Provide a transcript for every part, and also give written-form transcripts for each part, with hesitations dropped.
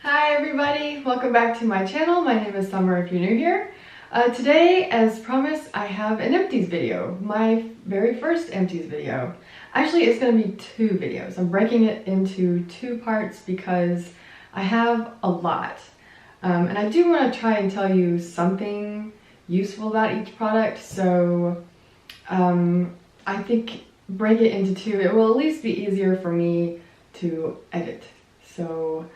Hi everybody, welcome back to my channel. My name is Summer if you're new here. Today, as promised, I have an Empties video, my very first Empties video. Actually, it's going to be two videos. I'm breaking it into two parts because I have a lot. And I do want to try and tell you something useful about each product, so I think break it into two. It will at least be easier for me to edit. So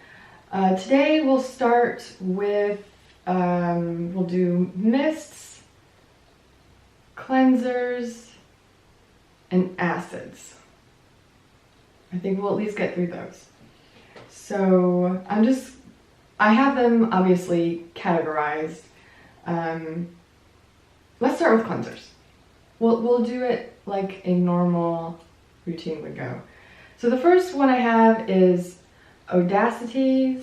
today we'll start with, we'll do mists, cleansers, and acids. I think we'll at least get through those. So I have them obviously categorized. Let's start with cleansers. We'll do it like a normal routine would go. So the first one I have is Audacite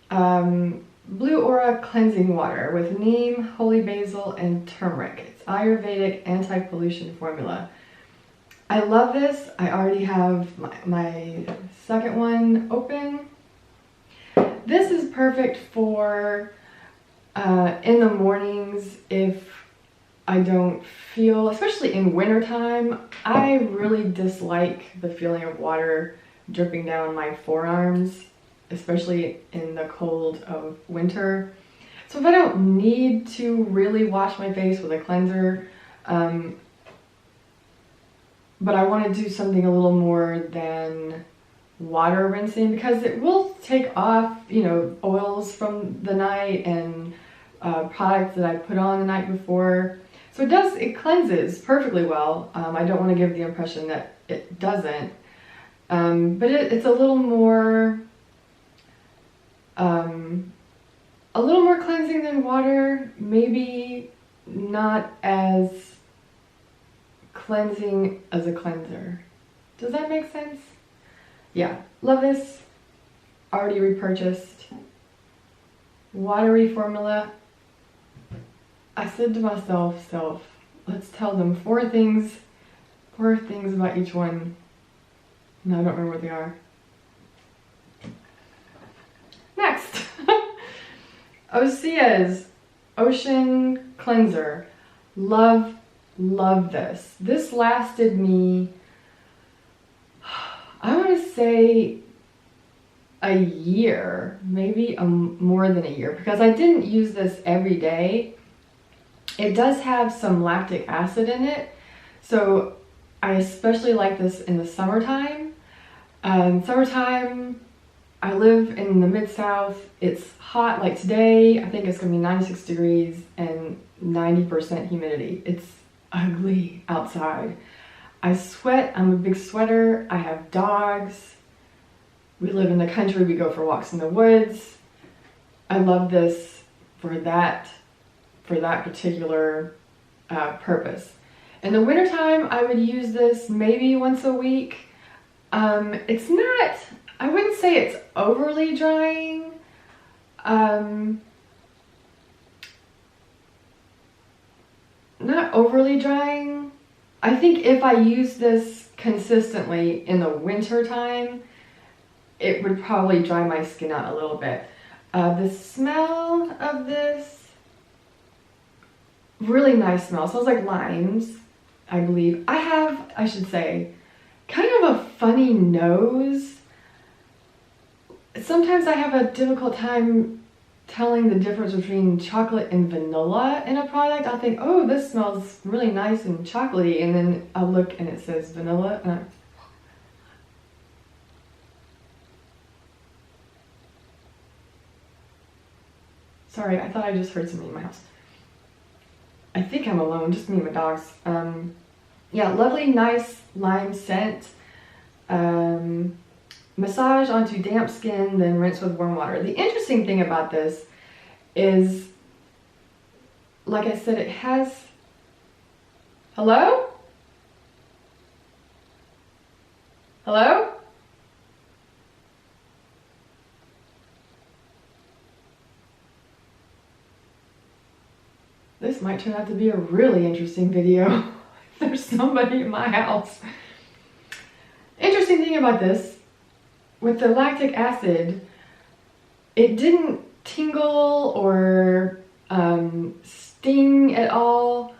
Blue Aura Cleansing Water with neem, holy basil, and turmeric. It's Ayurvedic anti-pollution formula. I love this. I already have my second one open. This is perfect for in the mornings if I don't feel, especially in wintertime, I really dislike the feeling of water dripping down my forearms, especially in the cold of winter. So if I don't need to really wash my face with a cleanser, but I want to do something a little more than water rinsing, because it will take off, you know, oils from the night and products that I put on the night before. So it cleanses perfectly well. I don't want to give the impression that it doesn't. But it's a little more cleansing than water, maybe not as cleansing as a cleanser. Does that make sense? Yeah, love this. Already repurchased. Watery formula. I said to myself, let's tell them four things about each one. No, I don't remember what they are. Next, Osea's Ocean Cleanser. Love this. This lasted me, I want to say a year, maybe more than a year, because I didn't use this every day. It does have some lactic acid in it, so I especially like this in the summertime. Summertime, I live in the Mid-South. It's hot, like today, I think it's gonna be 96 degrees and 90% humidity. It's ugly outside. I sweat, I'm a big sweater, I have dogs. We live in the country, we go for walks in the woods. I love this for that particular purpose. In the wintertime, I would use this maybe once a week. It's not, I wouldn't say it's overly drying. Not overly drying. I think if I use this consistently in the winter time, it would probably dry my skin out a little bit. The smell of this, really nice smell. It smells like limes, I believe. I should say, kind of a funny nose. Sometimes I have a difficult time telling the difference between chocolate and vanilla in a product. I'll think, oh, this smells really nice and chocolatey, and then I'll look and it says vanilla, and sorry, I thought I just heard something in my house. I think I'm alone, just me and my dogs. Yeah, lovely, nice lime scent. Massage onto damp skin, then rinse with warm water. The interesting thing about this is, like I said, it has... Hello? Hello? This might turn out to be a really interesting video. There's somebody in my house. Interesting thing about this with the lactic acid, it didn't tingle or sting at all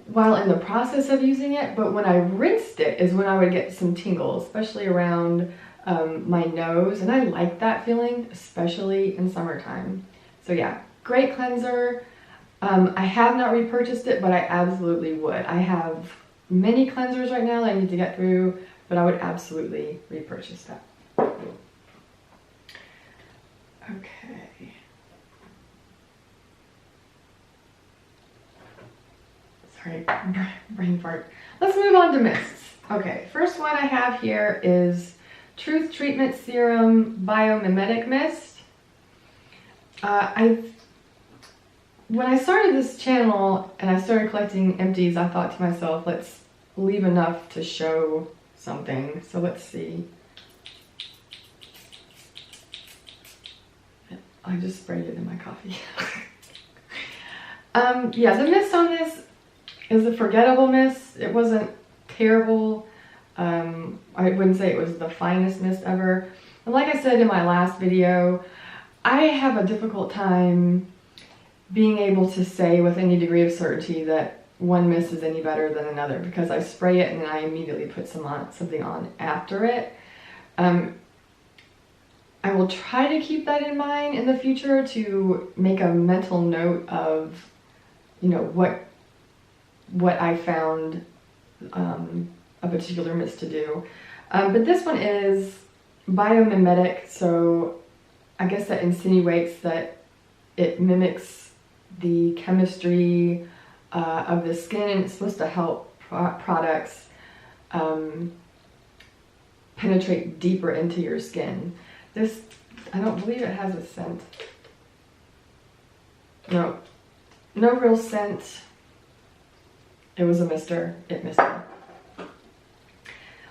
while in the process of using it, but when I rinsed it is when I would get some tingles, especially around my nose, and I like that feeling, especially in summertime. So yeah, great cleanser. I have not repurchased it, but I absolutely would. I have many cleansers right now that I need to get through, but I would absolutely repurchase that. Okay. Sorry, brain fart. Let's move on to mists. Okay, first one I have here is Truth Treatment Serum Biomimetic Mist. When I started this channel and I started collecting empties, I thought to myself, let's leave enough to show something. So let's see. I just sprayed it in my coffee. Yeah, the mist on this is a forgettable mist. It wasn't terrible. I wouldn't say it was the finest mist ever. And like I said in my last video, I have a difficult time being able to say with any degree of certainty that one mist is any better than another, because I spray it and then I immediately put something on after it. I will try to keep that in mind in the future, to make a mental note of, you know, what I found a particular mist to do. But this one is biomimetic, so I guess that insinuates that it mimics the chemistry of the skin, and it's supposed to help products penetrate deeper into your skin. This, I don't believe it has a scent. No real scent. It was a mister. It misted.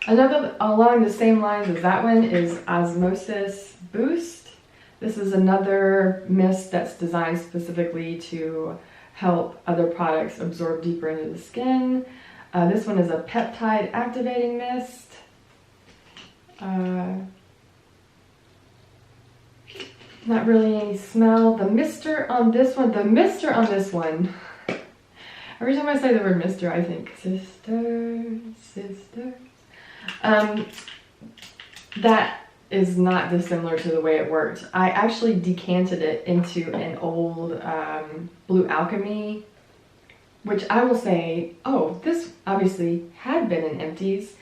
Another along the same lines as that one is Osmosis Boost. This is another mist that's designed specifically to help other products absorb deeper into the skin. This one is a peptide activating mist. Not really any smell. The mister on this one, every time I say the word mister, I think sisters. That is not dissimilar to the way it worked. I actually decanted it into an old Blue Alchemy, which I will say, oh, this obviously had been in Empties.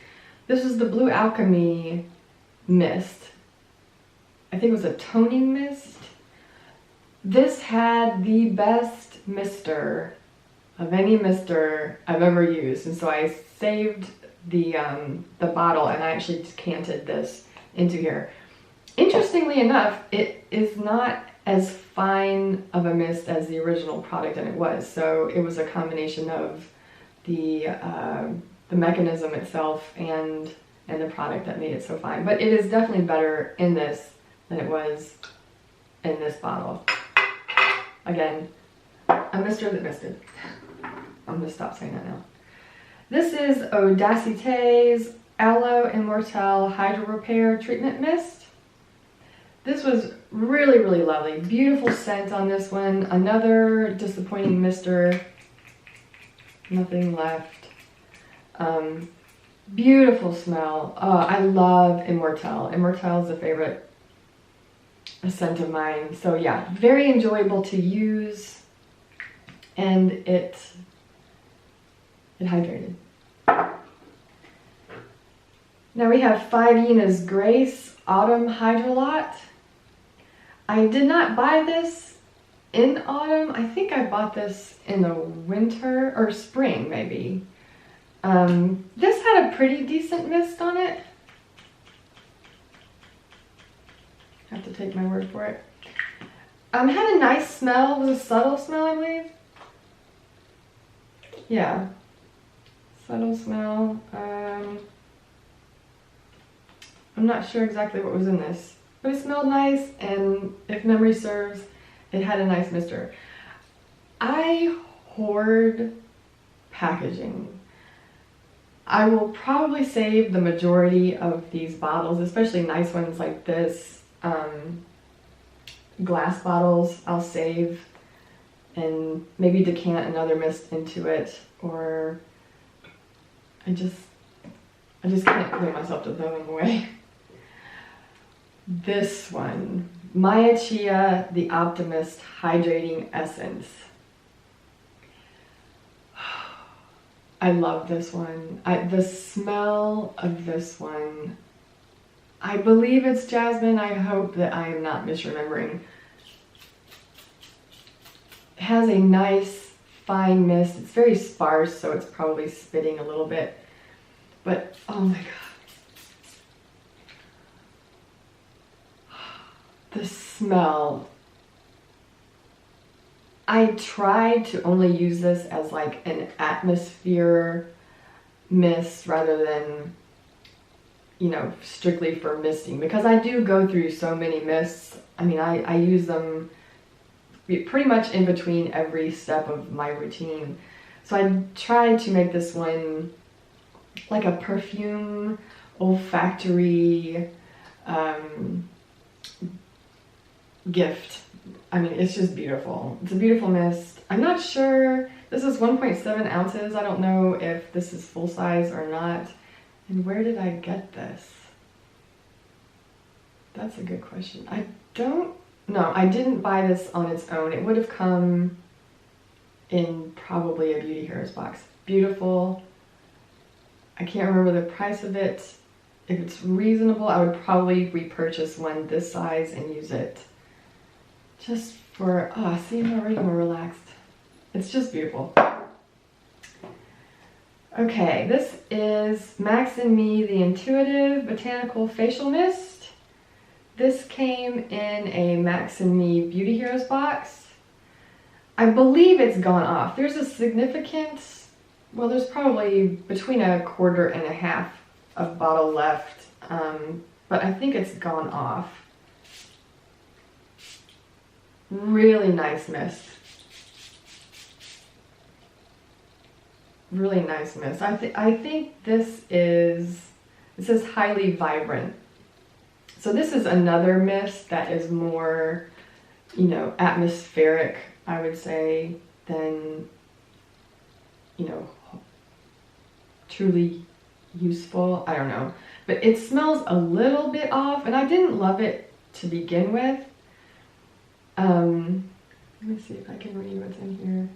This was the Blue Alchemy mist. I think it was a toning mist. This had the best mister of any mister I've ever used, and so I saved the bottle and I actually decanted this into here. Interestingly enough, it is not as fine of a mist as the original product, and it was. So it was a combination of the mechanism itself and the product that made it so fine. But it is definitely better in this than it was in this bottle. Again, a mister that misted. I'm gonna stop saying that now. This is Odacite Aloe Immortelle Hydro Repair Treatment Mist. This was really, really lovely. Beautiful scent on this one. Another disappointing mister. Nothing left. Beautiful smell. I love Immortelle. Immortelle is a favorite scent of mine. So yeah, very enjoyable to use, and it hydrated. Now we have Phyto Grace Autumn Hydrolat. I did not buy this in autumn. I think I bought this in the winter or spring maybe. This had a pretty decent mist on it. Have to take my word for it. Had a nice smell. It was a subtle smell, I believe. Yeah. Subtle smell. I'm not sure exactly what was in this, but it smelled nice, and if memory serves, it had a nice mister. I hoard packaging. I will probably save the majority of these bottles, especially nice ones like this. Glass bottles I'll save and maybe decant another mist into it, or I just can't bring myself to throw them away. This one, Chia the Optimist Hydrating Essence. I love this one. The smell of this one, I believe it's jasmine. I hope that I am not misremembering. It has a nice fine mist. It's very sparse, so it's probably spitting a little bit. But oh my god. The smell. I tried to only use this as like an atmosphere mist rather than, you know, strictly for misting, because I do go through so many mists. I mean, I use them pretty much in between every step of my routine. So I tried to make this one like a perfume, olfactory gift. I mean, it's just beautiful. It's a beautiful mist. I'm not sure. This is 1.7 ounces. I don't know if this is full size or not. And where did I get this? That's a good question. No, I didn't buy this on its own. It would have come in probably a Beauty Heroes box. Beautiful. I can't remember the price of it. If it's reasonable, I would probably repurchase one this size and use it. Just for, see, I'm already more relaxed. It's just beautiful. Okay, this is Max and Me, the Intuitive Botanical Facial Mist. This came in a Max and Me Beauty Heroes box. I believe it's gone off. There's a significant, well, there's probably between 1/4 and 1/2 of bottle left, but I think it's gone off. Really nice mist. Really nice mist. I think this is, it says highly vibrant. So this is another mist that is more, you know, atmospheric, I would say, than, you know, truly useful. I don't know. But it smells a little bit off, and I didn't love it to begin with. Let me see if I can read what's in here.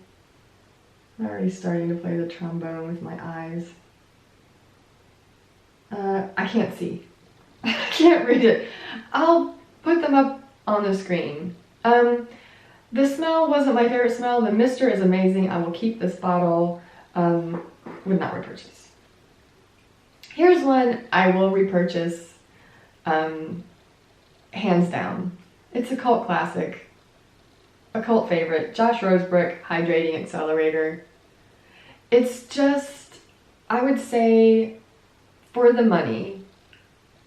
I'm already starting to play the trombone with my eyes. I can't see. I can't read it. I'll put them up on the screen. The smell wasn't my favorite smell. The mister is amazing. I will keep this bottle. Would not repurchase. Here's one I will repurchase, hands down. It's a cult classic. A cult favorite, Josh Rosebrook Hydrating Accelerator. It's just, I would say, for the money,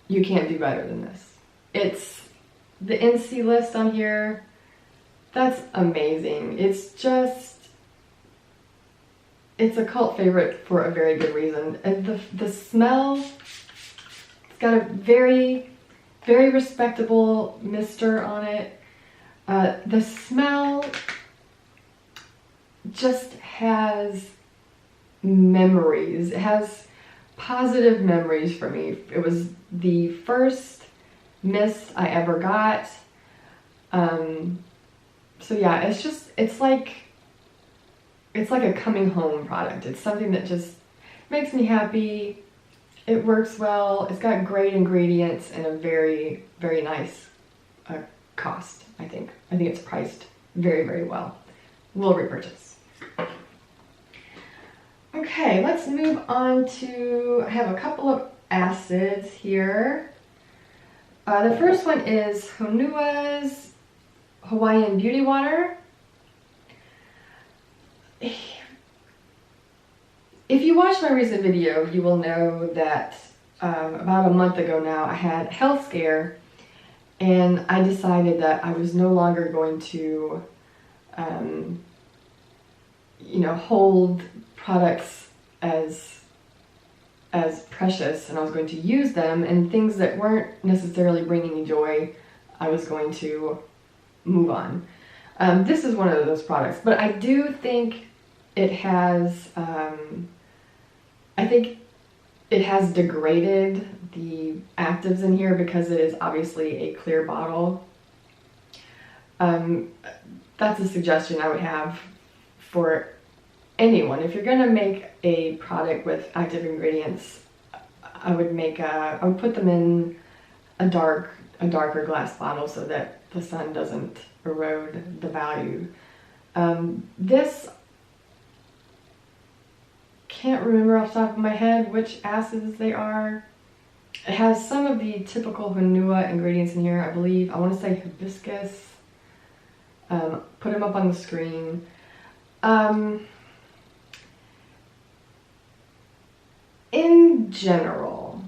you can't do better than this. It's the NC list on here. That's amazing. It's just, it's a cult favorite for a very good reason. And the smell, it's got a very, very respectable mister on it. The smell just has memories. It has positive memories for me. It was the first mist I ever got. So yeah, it's like a coming home product. It's something that just makes me happy. It works well. It's got great ingredients and a very, very nice cost. I think it's priced very, very well. We'll repurchase. Okay, let's move on to, I have a couple of acids here. The first one is Honua's Hawaiian Beauty Water. If you watched my recent video, you will know that about a month ago now, I had a health scare. And I decided that I was no longer going to, you know, hold products as as precious and I was going to use them, and things that weren't necessarily bringing me joy, I was going to move on. This is one of those products, but I do think it has, I think it has degraded the actives in here because it is obviously a clear bottle. That's a suggestion I would have for anyone. If you're gonna make a product with active ingredients, I would put them in a darker glass bottle so that the sun doesn't erode the value. This, can't remember off the top of my head which acids they are. It has some of the typical Renewal ingredients in here, I believe. I want to say hibiscus. Put them up on the screen. In general,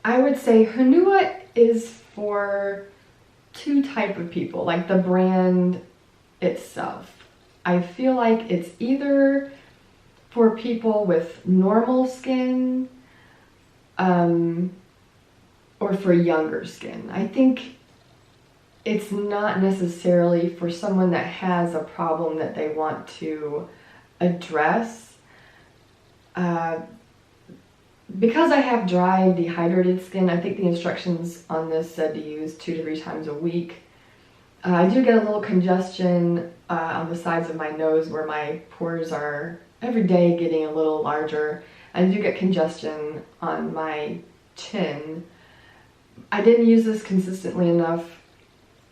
I would say Renewal is for two type of people, like the brand itself. I feel like it's either for people with normal skin, or for younger skin. I think it's not necessarily for someone that has a problem that they want to address. Because I have dry, dehydrated skin, I think the instructions on this said to use 2 to 3 times a week. I do get a little congestion on the sides of my nose where my pores are every day getting a little larger. I do get congestion on my chin. I didn't use this consistently enough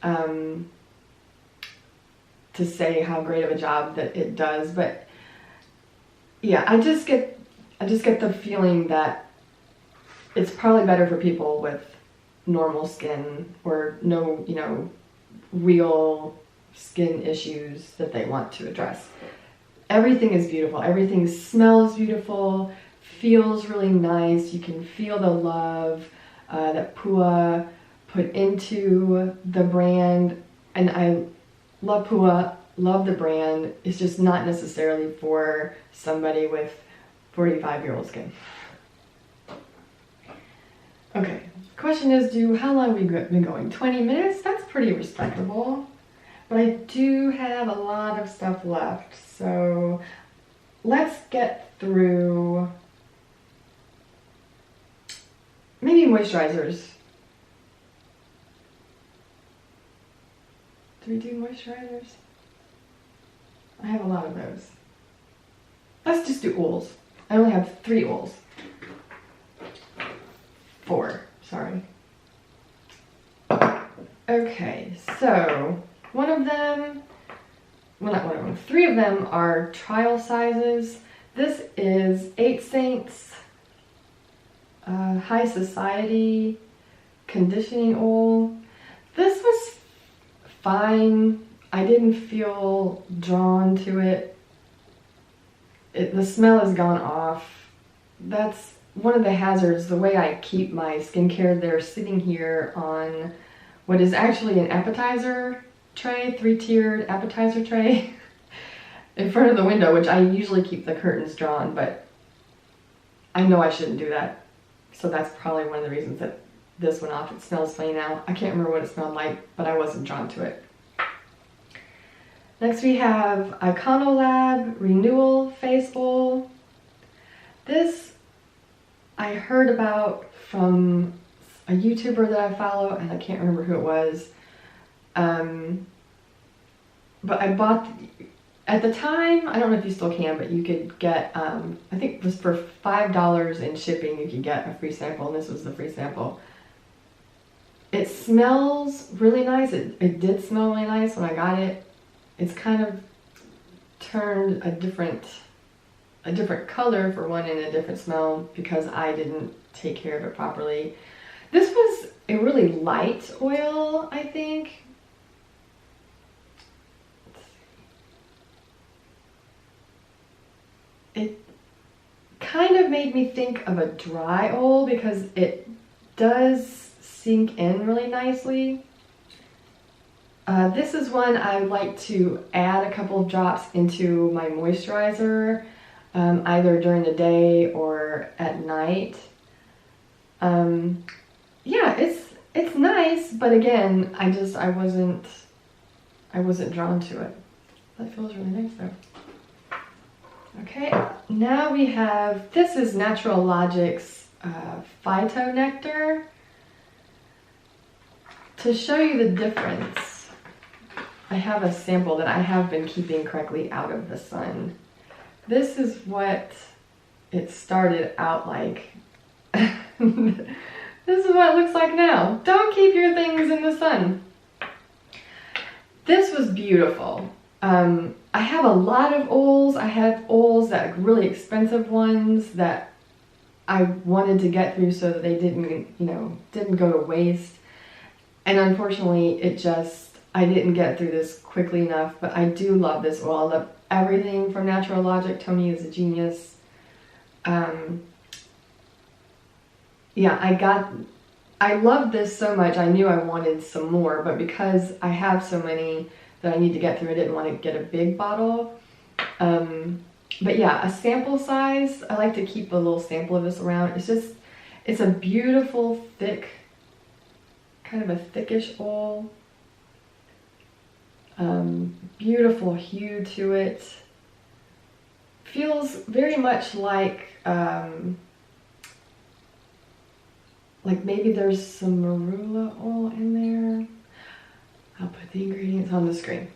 to say how great of a job that it does, but yeah, I just get the feeling that it's probably better for people with normal skin or no, real skin issues that they want to address. Everything is beautiful. Everything smells beautiful, feels really nice. You can feel the love that Pua put into the brand, and I love Pua, love the brand. It's just not necessarily for somebody with 45-year-old skin. Okay, question is, how long have we been going? 20 minutes? That's pretty respectable. But I do have a lot of stuff left, so let's get through maybe moisturizers. Do we do moisturizers? I have a lot of those. Let's just do oils. I only have 3 oils. 4, sorry. Okay, so one of them, well, not one of them, 3 of them are trial sizes. This is 8 Saints High Society Conditioning Oil. This was fine. I didn't feel drawn to it. The smell has gone off. That's one of the hazards, the way I keep my skincare. They're sitting here on what is actually an appetizer tray, 3-tiered appetizer tray in front of the window, which I usually keep the curtains drawn, but I know I shouldn't do that. So that's probably one of the reasons that this went off. It smells funny now. I can't remember what it smelled like, but I wasn't drawn to it. Next we have Iconolab Renewal Face Oil. This I heard about from a YouTuber that I follow, and I can't remember who it was. But I bought, at the time, I don't know if you still can, but you could get, I think it was for $5 in shipping, you could get a free sample, and this was the free sample. It smells really nice. It did smell really nice when I got it. It's kind of turned a different color for one, and a different smell because I didn't take care of it properly. This was a really light oil, I think. It kind of made me think of a dry oil because it does sink in really nicely. This is one I like to add a couple of drops into my moisturizer. either during the day or at night. Yeah, it's nice, but again, I wasn't drawn to it. That feels really nice though. Okay, now we have, this is Natural Logic's Phyto Nectar. To show you the difference, I have a sample that I have been keeping correctly out of the sun. This is what it started out like. This is what it looks like now. Don't keep your things in the sun. This was beautiful. I have a lot of oils. I have oils that are really expensive ones that I wanted to get through so that they didn't go to waste. And unfortunately, I didn't get through this quickly enough, but I do love this oil. Everything from Natural Logic, Tony is a genius. Yeah, I loved this so much, I knew I wanted some more, but because I have so many that I need to get through, I didn't want to get a big bottle. But yeah, a sample size, I like to keep a little sample of this around. It's a beautiful, thick, kind of a thickish oil. Beautiful hue to it. Feels very much like maybe there's some marula oil in there. I'll put the ingredients on the screen.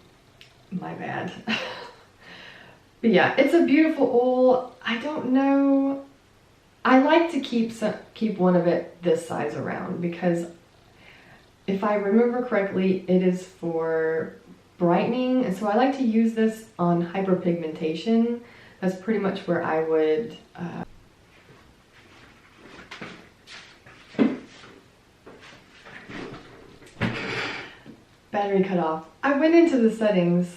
My bad. But yeah, it's a beautiful oil. I don't know. I like to keep one of it this size around because if I remember correctly, it is for brightening. And so I like to use this on hyperpigmentation. That's pretty much where I would battery cut off. I went into the settings.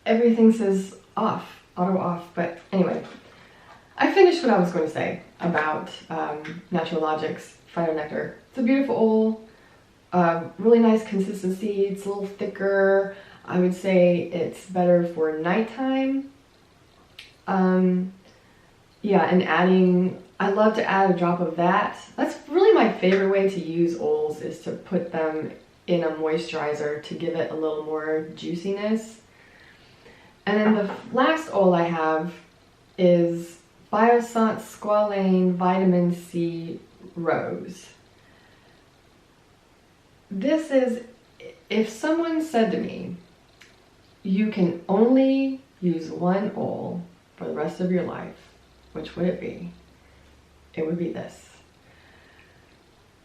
Everything says off, auto off, but anyway. I finished what I was going to say about Natural Logic's Phyto Nectar. It's a beautiful oil, really nice consistency. It's a little thicker. I would say it's better for nighttime. Yeah, and I love to add a drop of that. That's really my favorite way to use oils, is to put them in a moisturizer to give it a little more juiciness. And then the last oil I have is Biossance Squalane Vitamin C Rose. This is, if someone said to me, you can only use one oil for the rest of your life, which would it be? It would be this.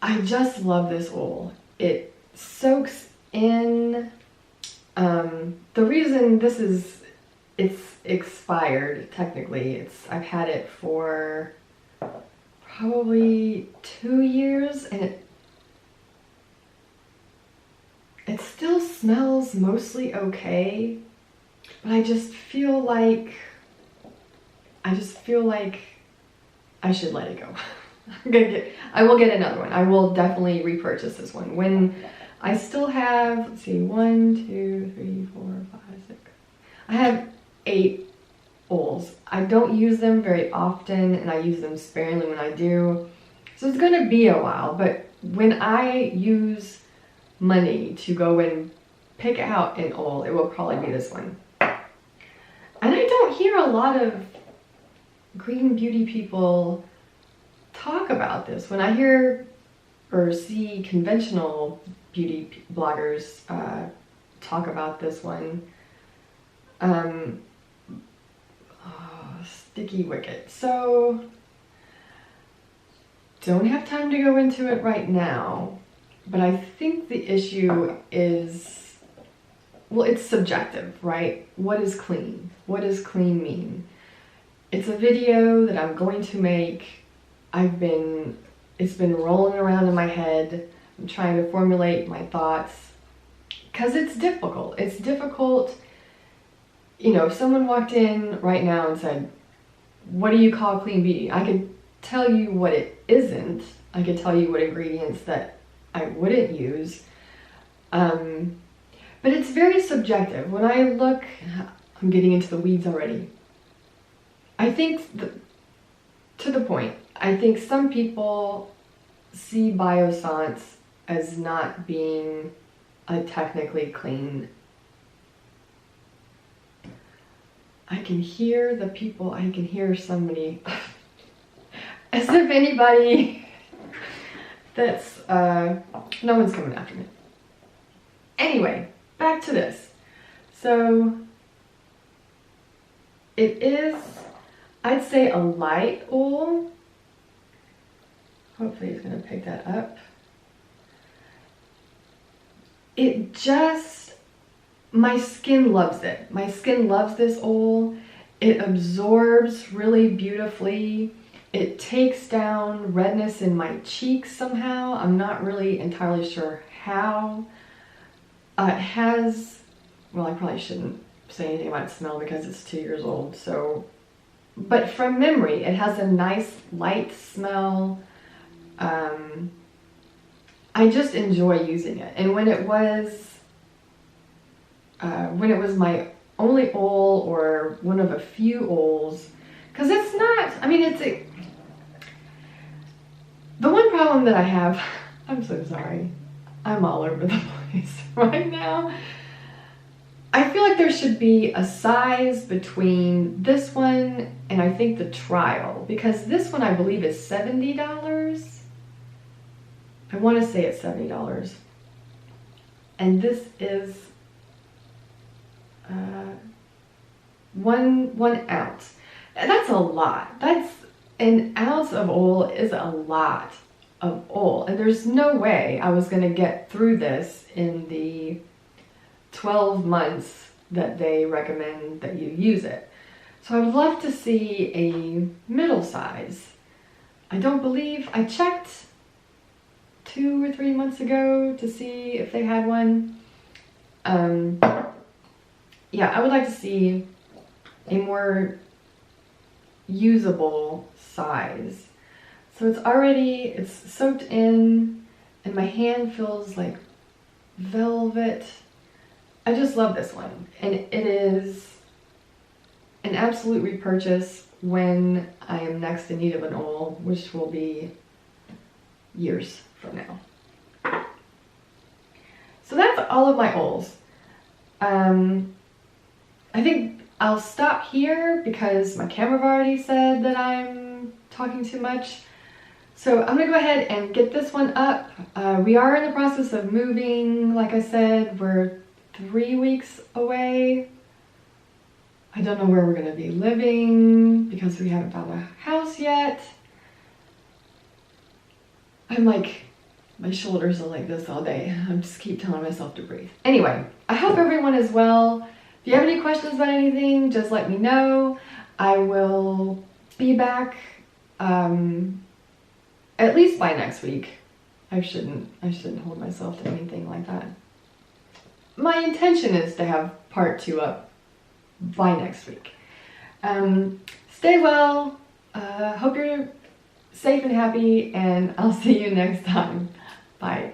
I just love this oil. It soaks in. The reason it's expired technically. I've had it for probably 2 years, and it still smells mostly okay, but I just feel like I should let it go. I will get another one. I will definitely repurchase this one. When I still have, let's see, 1, 2, 3, 4, 5, 6. I have 8 oils. I don't use them very often, and I use them sparingly when I do. So it's gonna be a while, but when I use money to go and pick out an oil, it will probably be this one. And I don't hear a lot of green beauty people talk about this. When I hear or see conventional beauty bloggers talk about this one, sticky wicket. So don't have time to go into it right now, but I think the issue is, well, it's subjective, right? What is clean? What does clean mean? It's a video that I'm going to make. It's been rolling around in my head. I'm trying to formulate my thoughts because it's difficult. It's difficult. You know, if someone walked in right now and said, what do you call clean beauty? I could tell you what it isn't. I could tell you what ingredients that I wouldn't use. But it's very subjective. When I look, I'm getting into the weeds already. I think, to the point, I think some people see Biossance as not being a technically clean. I can hear the people, I can hear somebody, as if anybody that's, no one's coming after me. Anyway, back to this. So, it is, I'd say, a light oil. Hopefully it's going to pick that up. It just, my skin loves it. My skin loves this oil. It absorbs really beautifully. It takes down redness in my cheeks somehow. I'm not really entirely sure how. It has, well, I probably shouldn't say anything about its smell because it's 2 years old. So, but from memory, it has a nice light smell. I just enjoy using it. And when it was my only oil or one of a few oils, because it's not, I mean, the one problem that I have, I'm so sorry, I'm all over the place right now. I feel like there should be a size between this one and I think the trial, because this one I believe is $70. I want to say it's $70. And this is 1 ounce. And that's a lot. That's an ounce of oil is a lot of oil. And there's no way I was going to get through this in the 12 months that they recommend that you use it. So I would love to see a middle size. I don't believe, I checked 2 or 3 months ago to see if they had one. Yeah, I would like to see a more usable size. So it's soaked in and my hand feels like velvet. I just love this one, and it is an absolute repurchase when I am next in need of an oil, which will be years from now. So that's all of my oils. I think I'll stop here because my camera already said that I'm talking too much. So I'm gonna go ahead and get this one up. We are in the process of moving. Like I said, we're 3 weeks away. I don't know where we're gonna be living because we haven't found a house yet. I'm like, my shoulders are like this all day. I just keep telling myself to breathe. Anyway, I hope everyone is well. If you have any questions about anything, just let me know. I will be back at least by next week. I shouldn't hold myself to anything like that. My intention is to have part 2 up by next week. Stay well. Hope you're safe and happy, and I'll see you next time. Bye.